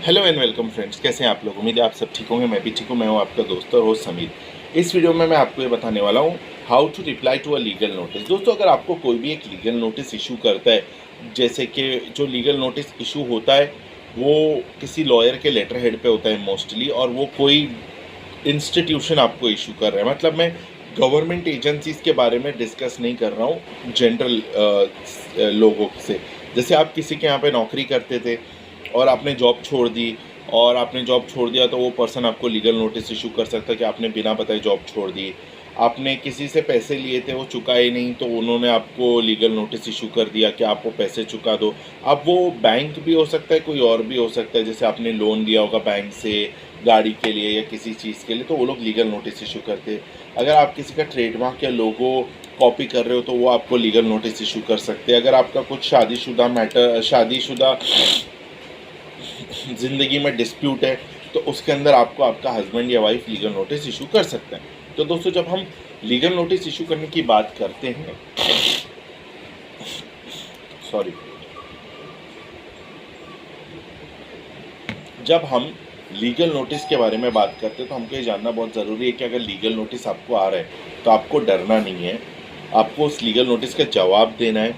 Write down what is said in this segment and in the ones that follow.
Hello and welcome friends, कैसे हैं आप लोग। उम्मीद है आप सब ठीक होंगे। मैं भी ठीक हूँ। मैं हूँ आपका दोस्त और होस्ट समीर। इस वीडियो में मैं आपको ये बताने वाला हूँ how to reply to a legal notice. दोस्तों, अगर आपको कोई भी एक लीगल नोटिस इशू करता है, जैसे कि जो लीगल नोटिस इशू होता है वो किसी लॉयर के लेटर हेड पे होता है मोस्टली, और वो कोई इंस्टीट्यूशन आपको इशू कर रहा है। मतलब मैं गवर्नमेंट एजेंसीज के बारे में डिस्कस नहीं कर रहा हूँ, जनरल लोगों से। जैसे आप किसी के यहाँ पे नौकरी करते थे और आपने जॉब छोड़ दी, और आपने जॉब छोड़ दिया तो वो पर्सन आपको लीगल नोटिस इशू कर सकता है कि आपने बिना बताए जॉब छोड़ दी। आपने किसी से पैसे लिए थे, वो चुकाए नहीं, तो उन्होंने आपको लीगल नोटिस इशू कर दिया कि आप वो पैसे चुका दो। अब वो बैंक भी हो सकता है, कोई और भी हो सकता है। जैसे आपने लोन लिया होगा बैंक से गाड़ी के लिए या किसी चीज़ के लिए, तो वो लोग लीगल नोटिस इशू करते हैं। अगर आप किसी का ट्रेडमार्क या लोगो कॉपी कर रहे हो तो वो आपको लीगल नोटिस इशू कर सकते हैं। अगर आपका कुछ शादीशुदा ज़िंदगी में डिस्प्यूट है तो उसके अंदर आपको आपका हस्बैंड या वाइफ लीगल नोटिस इशू कर सकते हैं। तो दोस्तों, जब हम लीगल नोटिस इशू करने की बात करते हैं, सॉरी, जब हम लीगल नोटिस के बारे में बात करते हैं तो हमको ये जानना बहुत ज़रूरी है कि अगर लीगल नोटिस आपको आ रहा है तो आपको डरना नहीं है। आपको उस लीगल नोटिस का जवाब देना है,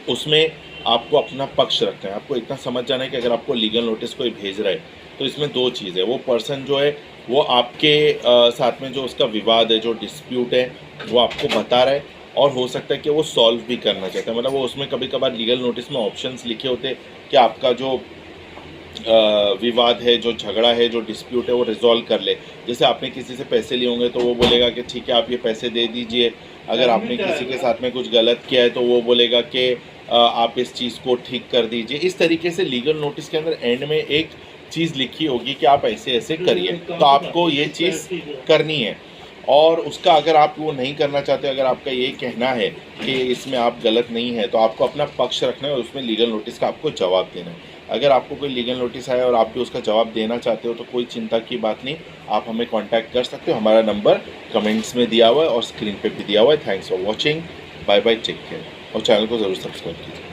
उसमें आपको अपना पक्ष रखना है। आपको इतना समझ जाना है कि अगर आपको लीगल नोटिस कोई भेज रहा है तो इसमें दो चीज़ है। वो पर्सन जो है वो आपके साथ में जो उसका विवाद है, जो डिस्प्यूट है, वो आपको बता रहा है, और हो सकता है कि वो सॉल्व भी करना चाहता है। मतलब वो उसमें कभी कभार लीगल नोटिस में ऑप्शंस लिखे होते हैं कि आपका जो विवाद है, जो झगड़ा है, जो डिस्प्यूट है, वो रिजॉल्व कर ले। जैसे आपने किसी से पैसे लिए होंगे तो वो बोलेगा कि ठीक है, आप ये पैसे दे दीजिए। अगर आपने किसी के साथ में कुछ गलत किया है तो वो बोलेगा कि आप इस चीज़ को ठीक कर दीजिए। इस तरीके से लीगल नोटिस के अंदर एंड में एक चीज़ लिखी होगी कि आप ऐसे ऐसे करिए, तो आपको ये चीज़ करनी है। और उसका अगर आप वो नहीं करना चाहते, अगर आपका ये कहना है कि इसमें आप गलत नहीं है, तो आपको अपना पक्ष रखना है और उसमें लीगल नोटिस का आपको जवाब देना है। अगर आपको कोई लीगल नोटिस आया और आप भी उसका जवाब देना चाहते हो तो कोई चिंता की बात नहीं, आप हमें कांटेक्ट कर सकते हो। हमारा नंबर कमेंट्स में दिया हुआ है और स्क्रीन पे भी दिया हुआ है। Thanks for watching. Bye bye, take care, और चैनल को ज़रूर सब्सक्राइब कीजिए।